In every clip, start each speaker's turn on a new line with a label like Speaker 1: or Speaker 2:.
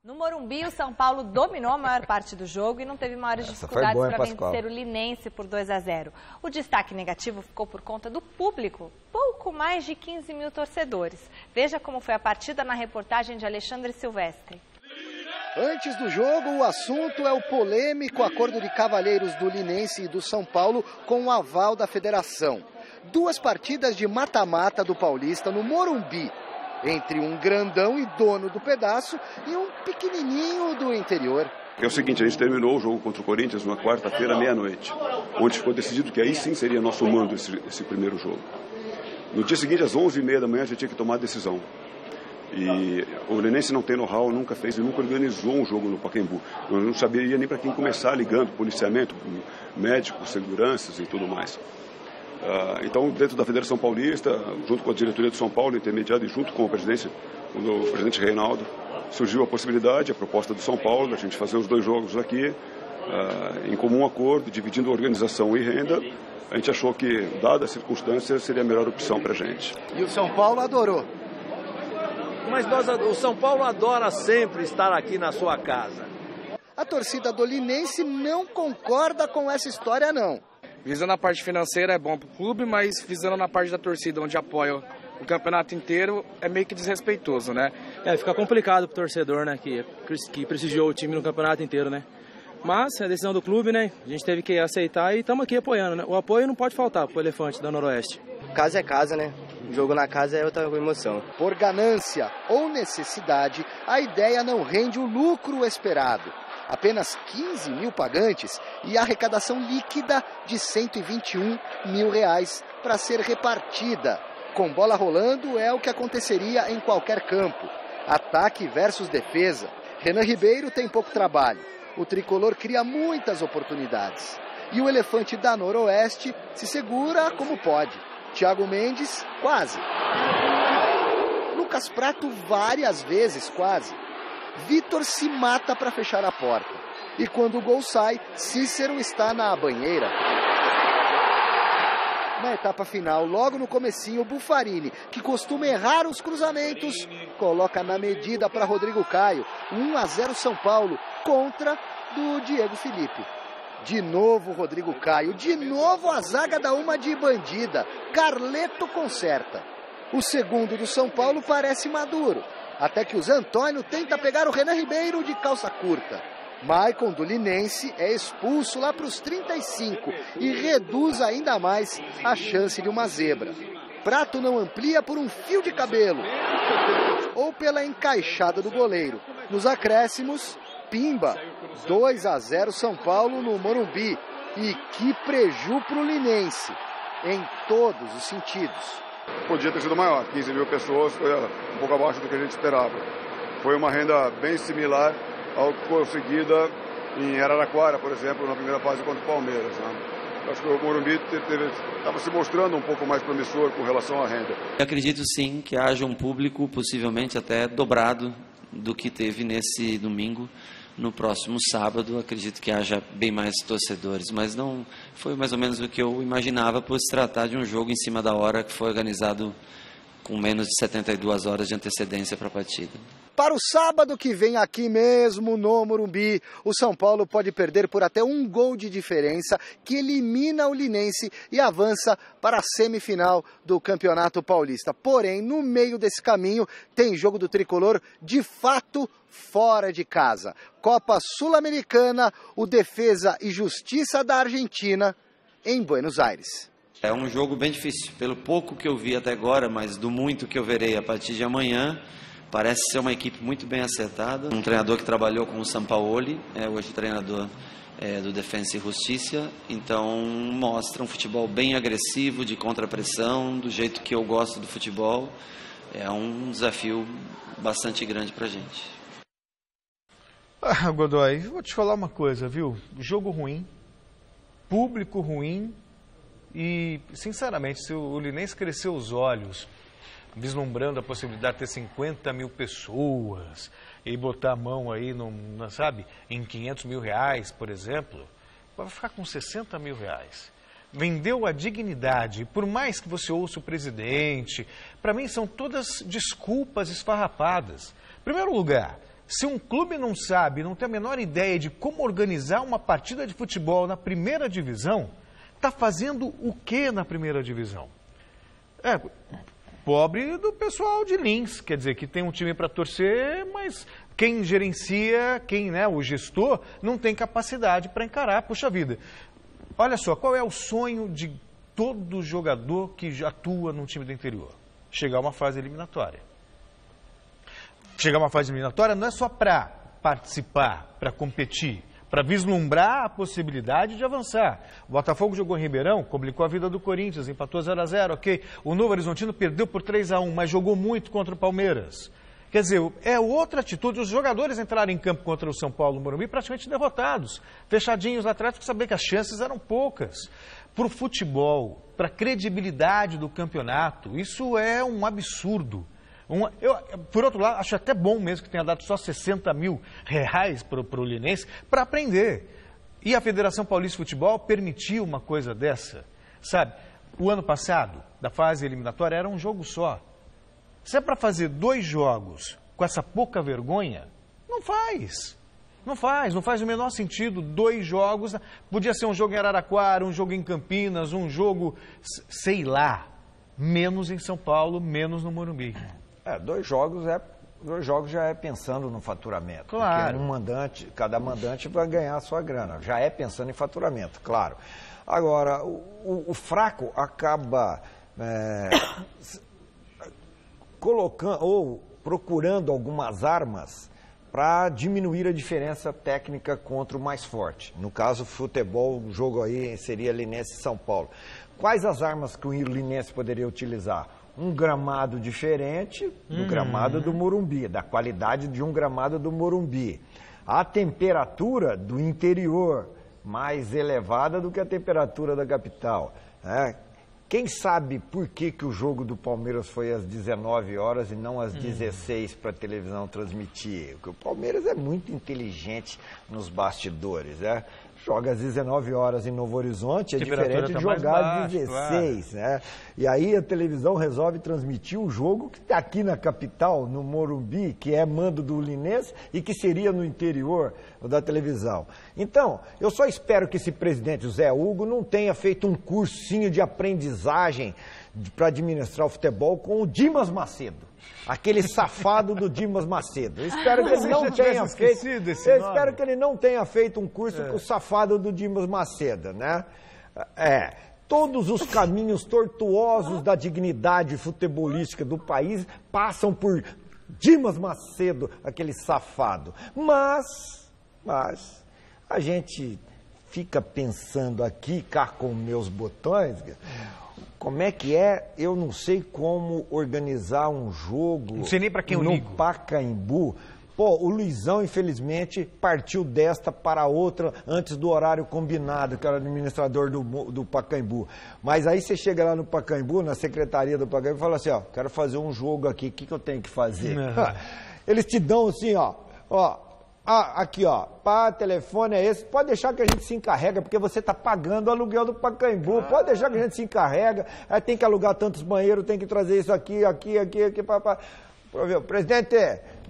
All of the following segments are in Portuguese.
Speaker 1: No Morumbi, o São Paulo dominou a maior parte do jogo e não teve maiores dificuldades para vencer o Linense por 2-0. O destaque negativo ficou por conta do público, pouco mais de 15 mil torcedores. Veja como foi a partida na reportagem de Alexandre Silvestre.
Speaker 2: Antes do jogo, o assunto é o polêmico acordo de cavalheiros do Linense e do São Paulo com o aval da federação. 2 partidas de mata-mata do Paulista no Morumbi, entre um grandão e dono do pedaço e um pequenininho do interior.
Speaker 3: É o seguinte, a gente terminou o jogo contra o Corinthians numa quarta-feira, meia-noite, onde ficou decidido que aí sim seria nosso mando esse primeiro jogo. No dia seguinte, às 11h30 da manhã, a gente tinha que tomar a decisão. E o Linense não tem know-how, nunca fez e nunca organizou um jogo no Pacaembu. Eu não saberia nem para quem começar ligando, policiamento, médicos, seguranças e tudo mais. Então, dentro da Federação Paulista, junto com a diretoria do São Paulo, intermediada e junto com o presidente Reinaldo, surgiu a possibilidade, a proposta do São Paulo, da gente fazer os 2 jogos aqui, em comum acordo, dividindo organização e renda. A gente achou que, dada a circunstância, seria a melhor opção para a gente.
Speaker 2: E o São Paulo adorou.
Speaker 4: Mas o São Paulo adora sempre estar aqui na sua casa.
Speaker 2: A torcida do Linense não concorda com essa história, não.
Speaker 5: Visando a parte financeira é bom para o clube, mas visando na parte da torcida, onde apoia o campeonato inteiro, é meio que desrespeitoso, né?
Speaker 6: Fica complicado para o torcedor, né, que prestigiou o time no campeonato inteiro, né? Mas é a decisão do clube, né? A gente teve que aceitar e estamos aqui apoiando, né? O apoio não pode faltar para o Elefante da Noroeste.
Speaker 7: Casa é casa, né? O jogo na casa é outra emoção.
Speaker 2: Por ganância ou necessidade, a ideia não rende o lucro esperado. Apenas 15 mil pagantes e a arrecadação líquida de R$121 mil para ser repartida. Com bola rolando é o que aconteceria em qualquer campo. Ataque versus defesa. Renan Ribeiro tem pouco trabalho. O tricolor cria muitas oportunidades. E o Elefante da Noroeste se segura como pode. Thiago Mendes, quase. Lucas Prato, várias vezes, quase. Vitor se mata para fechar a porta. E quando o gol sai, Cícero está na banheira. Na etapa final, logo no comecinho, Buffarini, que costuma errar os cruzamentos, coloca na medida para Rodrigo Caio. 1-0 São Paulo, contra do Diego Felipe. De novo Rodrigo Caio, de novo a zaga dá uma de bandida. Carleto conserta. O segundo do São Paulo parece maduro, até que o Zé Antônio tenta pegar o Renan Ribeiro de calça curta. Maicon do Linense é expulso lá para os 35 e reduz ainda mais a chance de uma zebra. Prato não amplia por um fio de cabelo ou pela encaixada do goleiro. Nos acréscimos, pimba, 2-0 São Paulo no Morumbi. E que preju pro Linense, em todos os sentidos.
Speaker 3: Podia ter sido maior, 15 mil pessoas, foi um pouco abaixo do que a gente esperava. Foi uma renda bem similar ao conseguida em Araraquara, por exemplo, na primeira fase contra o Palmeiras. Né? Acho que o Morumbi estava se mostrando um pouco mais promissor com relação à renda.
Speaker 8: Eu acredito sim que haja um público possivelmente até dobrado do que teve nesse domingo. No próximo sábado, acredito que haja bem mais torcedores, mas não foi mais ou menos o que eu imaginava por se tratar de um jogo em cima da hora que foi organizado com menos de 72 horas de antecedência para a partida.
Speaker 2: Para o sábado que vem aqui mesmo no Morumbi, o São Paulo pode perder por até 1 gol de diferença, que elimina o Linense e avança para a semifinal do Campeonato Paulista. Porém, no meio desse caminho, tem jogo do tricolor de fato fora de casa. Copa Sul-Americana, o Defesa e Justiça da Argentina, em Buenos Aires.
Speaker 8: É um jogo bem difícil, pelo pouco que eu vi até agora, mas do muito que eu verei a partir de amanhã. Parece ser uma equipe muito bem acertada. Um treinador que trabalhou com o Sampaoli, hoje treinador do Defensa e Justiça. Então mostra um futebol bem agressivo, de contrapressão, do jeito que eu gosto do futebol. É um desafio bastante grande para a gente.
Speaker 9: Godoy, vou te falar uma coisa, viu? Jogo ruim, público ruim e, sinceramente, se o Linense cresceu os olhos, vislumbrando a possibilidade de ter 50 mil pessoas e botar a mão aí, sabe, em 500 mil reais, por exemplo, vai ficar com 60 mil reais. Vendeu a dignidade, por mais que você ouça o presidente, para mim são todas desculpas esfarrapadas. Em primeiro lugar, Se um clube não sabe, não tem a menor ideia de como organizar uma partida de futebol na primeira divisão, está fazendo o que na primeira divisão? Pobre do pessoal de Lins, quer dizer, que tem um time para torcer, mas quem gerencia, o gestor, não tem capacidade para encarar. Puxa vida, olha só, qual é o sonho de todo jogador que atua num time do interior? Chegar a uma fase eliminatória. Chegar a uma fase eliminatória não é só para participar, para competir, para vislumbrar a possibilidade de avançar. O Botafogo jogou em Ribeirão, complicou a vida do Corinthians, empatou 0-0, ok. O Novo Horizontino perdeu por 3-1, mas jogou muito contra o Palmeiras. Quer dizer, é outra atitude. Os jogadores entraram em campo contra o São Paulo no Morumbi praticamente derrotados, fechadinhos lá atrás, porque saber que as chances eram poucas. Para o futebol, para a credibilidade do campeonato, isso é um absurdo. Por outro lado, acho até bom mesmo que tenha dado só R$60 mil para o Linense para aprender. E a Federação Paulista de Futebol permitiu uma coisa dessa. Sabe, o ano passado, da fase eliminatória, era um jogo só. Se é para fazer 2 jogos com essa pouca vergonha, não faz. Não faz o menor sentido. 2 jogos, podia ser um jogo em Araraquara, um jogo em Campinas, um jogo, sei lá, menos em São Paulo, menos no Morumbi.
Speaker 10: 2 jogos já é pensando no faturamento.
Speaker 9: Claro.
Speaker 10: Porque cada mandante vai ganhar a sua grana. Já é pensando em faturamento, claro. Agora, o fraco acaba colocando ou procurando algumas armas para diminuir a diferença técnica contra o mais forte. No caso, futebol, o jogo aí seria Linense e São Paulo. Quais as armas que o Linense poderia utilizar? Um gramado diferente do gramado do Morumbi, da qualidade de um gramado do Morumbi. A temperatura do interior mais elevada do que a temperatura da capital. Quem sabe por que o jogo do Palmeiras foi às 19 horas e não às 16 para a televisão transmitir? Porque o Palmeiras é muito inteligente nos bastidores, Joga às 19 horas em Novo Horizonte, é diferente de jogar às 16, claro. E aí a televisão resolve transmitir o jogo que está aqui na capital, no Morumbi, que é mando do Linense e que seria no interior da televisão. Então, eu só espero que esse presidente, o Zé Hugo, não tenha feito um cursinho de aprendizagem para administrar o futebol com o Dimas Macedo. Aquele safado do Dimas Macedo. Eu espero que ele não tenha feito. Espero que ele não tenha feito um curso com o safado do Dimas Macedo, Todos os caminhos tortuosos da dignidade futebolística do país passam por Dimas Macedo, aquele safado. Mas a gente fica pensando aqui, cá com meus botões. Como é que é? Eu não sei como organizar um jogo
Speaker 9: não sei nem pra quem eu
Speaker 10: no
Speaker 9: ligo.
Speaker 10: Pacaembu. Pô, o Luizão, infelizmente, partiu desta para outra antes do horário combinado, que era o administrador do Pacaembu. Mas aí você chega lá no Pacaembu, na secretaria do Pacaembu, e fala assim, quero fazer um jogo aqui, o que eu tenho que fazer? Eles te dão assim, aqui, pá, telefone é esse, pode deixar que a gente se encarrega, porque você está pagando o aluguel do Pacaembu, pode deixar que a gente se encarrega, aí tem que alugar tantos banheiros, tem que trazer isso aqui, papá. Presidente,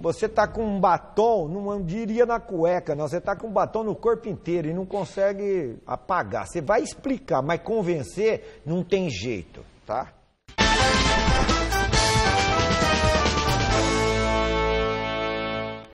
Speaker 10: você está com um batom, não diria na cueca, não, você está com um batom no corpo inteiro e não consegue apagar. Você vai explicar, mas convencer não tem jeito, tá?